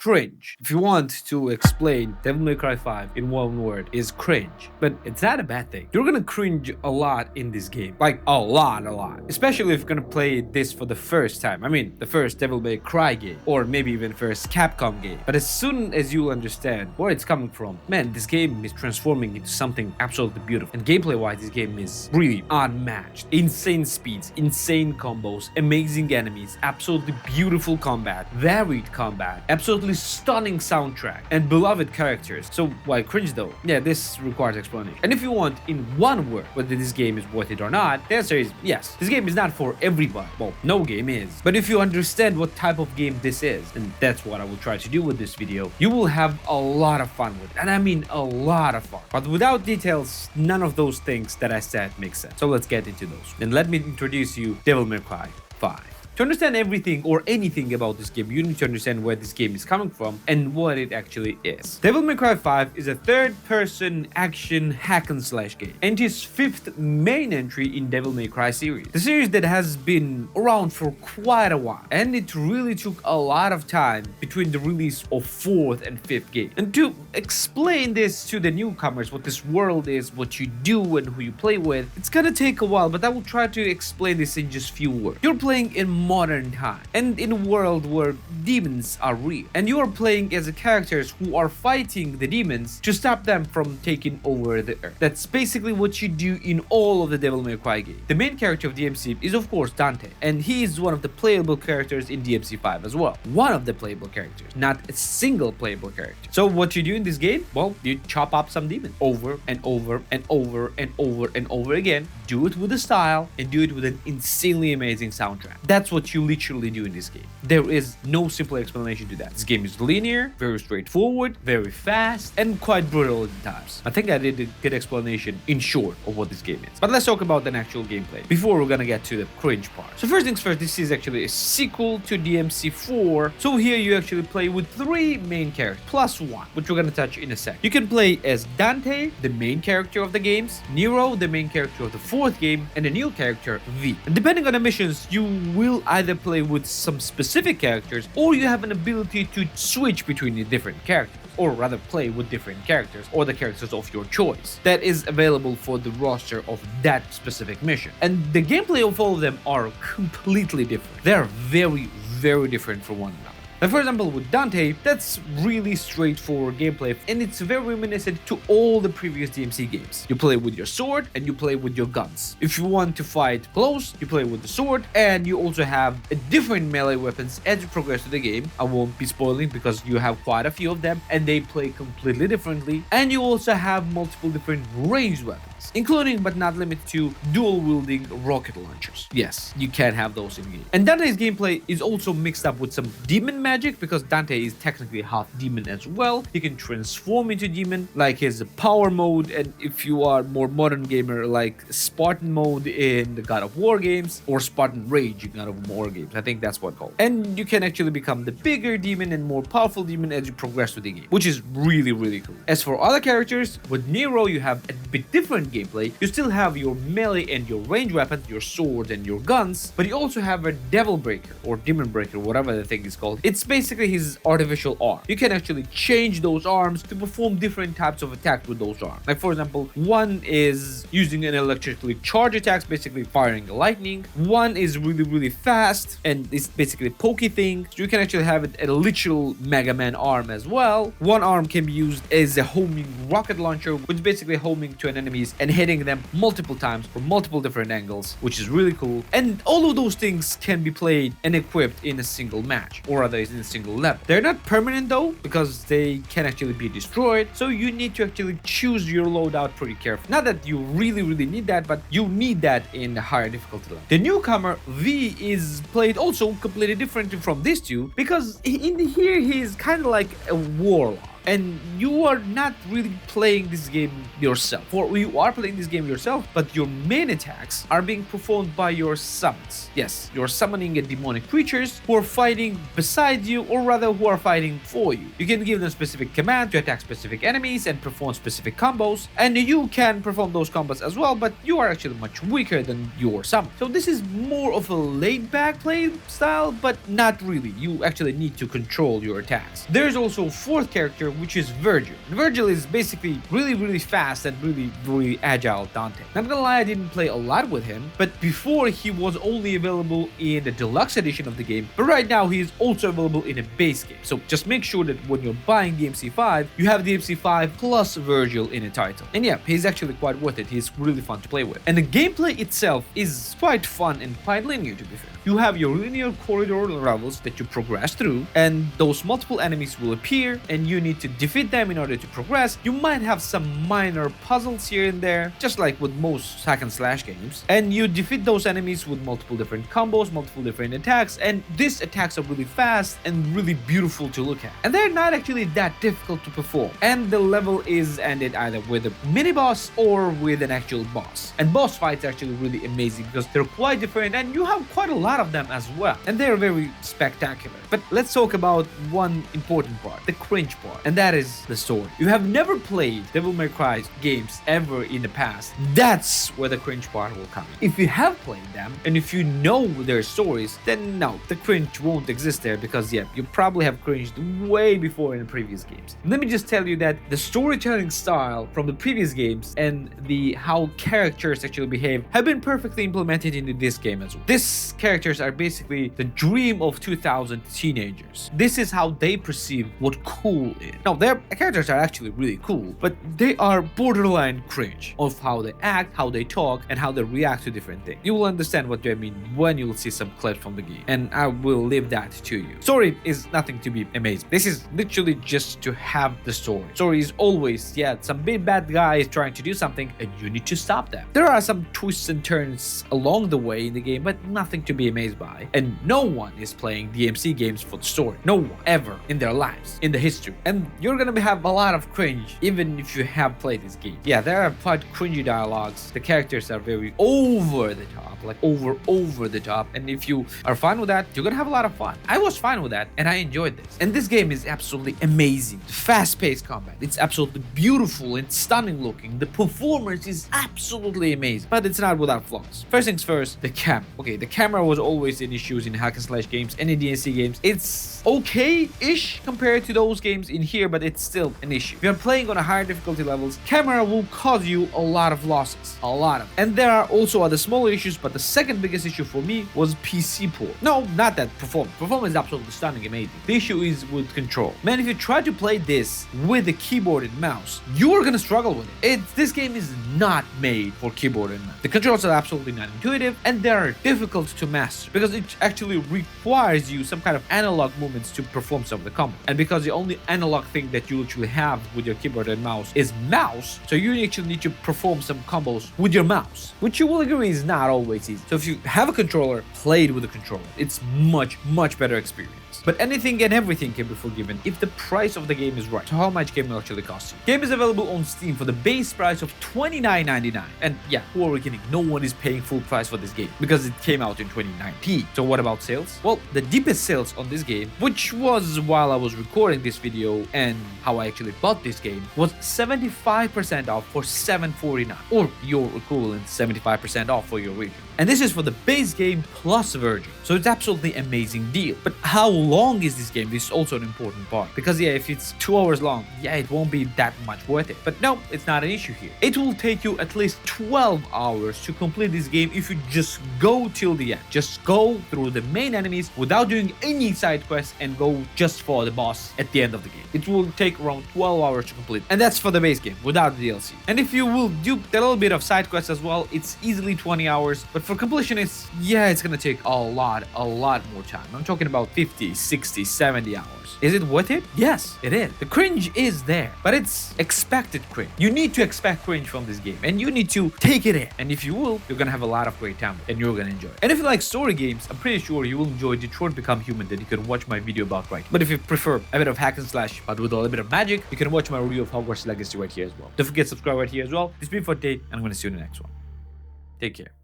cringe. If you want to explain Devil May Cry 5 in one word, is cringe. But it's not a bad thing. You're gonna cringe a lot in this game. Like a lot. Especially if you're gonna play this for the first time. I mean, the first Devil May Cry game, or maybe even first Capcom game. But as soon as you understand where it's coming from, man, this game is transforming into something absolutely beautiful. And gameplay-wise, this game is really unmatched. Insane speeds, insane combos, amazing enemies, absolutely beautiful combat, varied combat, absolutely stunning soundtrack, and beloved characters. So why cringe though? Yeah, this requires explanation. And if you want in one word whether this game is worth it or not, the answer is yes. This game is not for everybody. Well, no game is. But if you understand what type of game this is, and that's what I will try to do with this video, you will have a lot of fun with it. And I mean a lot of fun. But without details, none of those things that I said make sense. So let's get into those. And let me introduce you Devil May Cry 5. To understand everything or anything about this game, you need to understand where this game is coming from and what it actually is. Devil May Cry 5 is a third-person action hack-and-slash game, and its fifth main entry in Devil May Cry series. The series that has been around for quite a while, and it really took a lot of time between the release of fourth and fifth game. And to explain this to the newcomers, what this world is, what you do, and who you play with, it's gonna take a while, but I will try to explain this in just few words. You're playing in modern time and in a world where demons are real, and you are playing as characters who are fighting the demons to stop them from taking over the earth. That's basically what you do in all of the Devil May Cry games. The main character of DMC is of course Dante, and he is one of the playable characters in DMC 5 as well. One of the playable characters, not a single playable character. So what you do in this game? Well, you chop up some demons over and over and over and over and over again. Do it with a style and do it with an insanely amazing soundtrack. That's what you literally do in this game. There is no simple explanation to that. This game is linear, very straightforward, very fast, and quite brutal at times. I think I did a good explanation in short of what this game is. But let's talk about an actual gameplay before we're gonna get to the cringe part. So first things first, this is actually a sequel to DMC 4. So here you actually play with three main characters, plus one, which we're gonna touch in a sec. You can play as Dante, the main character of the games, Nero, the main character of the fourth game, and a new character, V. And depending on the missions, you will either play with some specific characters, or you have an ability to switch between the different characters, or rather play with different characters or the characters of your choice that is available for the roster of that specific mission. And the gameplay of all of them are completely different. They are very different from one another. Now, for example, with Dante, that's really straightforward gameplay, and it's very reminiscent to all the previous DMC games. You play with your sword and you play with your guns. If you want to fight close, you play with the sword, and you also have different melee weapons as you progress through the game. I won't be spoiling because you have quite a few of them, and they play completely differently. And you also have multiple different ranged weapons, including but not limited to dual-wielding rocket launchers. Yes, you can have those in game. And Dante's gameplay is also mixed up with some demon magic, because Dante is technically half demon as well. He can transform into demon, like his power mode, and if you are more modern gamer, like Spartan mode in the God of War games, or Spartan Rage in God of War games. I think that's what it's called. And you can actually become the bigger demon and more powerful demon as you progress through the game, which is really cool. As for other characters, with Nero, you have a bit different gameplay. You still have your melee and your range weapons, your swords and your guns, but you also have a devil breaker or demon breaker, whatever the thing is called. It's basically his artificial arm. You can actually change those arms to perform different types of attacks with those arms. Like for example, one is using an electrically charged attacks, basically firing lightning. One is really fast and it's basically a pokey thing. So you can actually have a literal Mega Man arm as well. One arm can be used as a homing rocket launcher, which is basically homing to an enemies and hitting them multiple times from multiple different angles, which is really cool. And all of those things can be played and equipped in a single match, or rather in a single level. They're not permanent though, because they can actually be destroyed, so you need to actually choose your loadout pretty carefully. Not that you really need that, but you need that in the higher difficulty level. The newcomer V is played also completely differently from these two, because in here he is kind of like a warlock. and you are not really playing this game yourself. Or you are playing this game yourself, but your main attacks are being performed by your summons. Yes, you're summoning a demonic creatures who are fighting beside you, or rather who are fighting for you. You can give them specific command to attack specific enemies and perform specific combos, and you can perform those combos as well, but you are actually much weaker than your summon. So this is more of a laid-back play style, but not really. You actually need to control your attacks. There's also a fourth character, which is Virgil. Virgil is basically really fast and really agile Dante. Not gonna lie, I didn't play a lot with him, but before he was only available in the deluxe edition of the game, but right now he is also available in a base game. So just make sure that when you're buying DMC5, you have DMC5 plus Virgil in a title. And yeah, he's actually quite worth it. He's really fun to play with. And the gameplay itself is quite fun and quite linear, to be fair. You have your linear corridor levels that you progress through, and those multiple enemies will appear, and you need to defeat them in order to progress. You might have some minor puzzles here and there, just like with most hack and slash games, and you defeat those enemies with multiple different combos, multiple different attacks, and these attacks are really fast and really beautiful to look at, and they're not actually that difficult to perform. And the level is ended either with a mini boss or with an actual boss, and boss fights are actually really amazing because they're quite different, and you have quite a lot of them as well, and they're very spectacular. But let's talk about one important part, the cringe part, and that is the story. You have never played Devil May Cry games ever in the past, that's where the cringe part will come in. If you have played them and if you know their stories, then no, the cringe won't exist there, because yeah, you probably have cringed way before in the previous games. Let me just tell you that the storytelling style from the previous games and the how characters actually behave have been perfectly implemented into this game as well. These characters are basically the dream of 2000 teenagers. This is how they perceive what cool is. Now, their characters are actually really cool, but they are borderline cringe of how they act, how they talk, and how they react to different things. You will understand what I mean when you will see some clips from the game, and I will leave that to you. Story is nothing to be amazing. This is literally just to have the story. Story is always, yeah, some big bad guy is trying to do something, and you need to stop them. There are some twists and turns along the way in the game, but nothing to be amazed by. And no one is playing DMC games for the story. No one ever in their lives, in the history. And you're gonna have a lot of cringe even if you have played this game. Yeah, there are quite cringy dialogues. The characters are very over the top, like over the top. And if you are fine with that, you're gonna have a lot of fun. I was fine with that, and I enjoyed this. And this game is absolutely amazing. Fast-paced combat. It's absolutely beautiful and stunning looking. The performance is absolutely amazing, but it's not without flaws. First things first, the camera. Okay, the camera was always an issue in hack and slash games and in DNC games. It's okay-ish compared to those games in here, but it's still an issue. If you're playing on a higher difficulty levels, camera will cause you a lot of losses. A lot of. And there are also other smaller issues, but the second biggest issue for me was PC port. No, not that performance. Performance is absolutely stunning, amazing. The issue is with control. Man, if you try to play this with a keyboard and mouse, you are gonna struggle with it. This game is not made for keyboard and mouse. The controls are absolutely not intuitive, and they are difficult to master because it actually requires you some kind of analog movements to perform some of the combos. And because the only analog thing that you actually have with your keyboard and mouse is mouse, so you actually need to perform some combos with your mouse, which you will agree is not always easy. So if you have a controller, play it with a controller. It's much better experience. But anything and everything can be forgiven if the price of the game is right. So how much game will actually cost you? Game is available on Steam for the base price of $29.99. And yeah, who are we kidding? No one is paying full price for this game because it came out in 2019. So what about sales? Well, the deepest sales on this game, which was while I was recording this video and how I actually bought this game, was 75% off for $7.49, or your equivalent 75% off for your region. And this is for the base game plus version. So it's absolutely amazing deal. But how long is this game? This is also an important part. Because yeah, if it's 2 hours long, yeah, it won't be that much worth it. But no, it's not an issue here. It will take you at least 12 hours to complete this game if you just go till the end. Just go through the main enemies without doing any side quests and go just for the boss at the end of the game. It will take around 12 hours to complete. And that's for the base game without the DLC. And if you will do a little bit of side quests as well, it's easily 20 hours. But for completionists, yeah, it's gonna take a lot more time. I'm talking about 50, 60, 70 hours. Is it worth it? Yes, it is. The cringe is there, but it's expected cringe. You need to expect cringe from this game, and you need to take it in. And if you will, you're gonna have a lot of great time, and you're gonna enjoy it. And if you like story games, I'm pretty sure you will enjoy Detroit Become Human that you can watch my video about right. But if you prefer a bit of hack and slash, but with a little bit of magic, you can watch my review of Hogwarts Legacy right here as well. Don't forget to subscribe right here as well. This has been for today, and I'm gonna see you in the next one. Take care.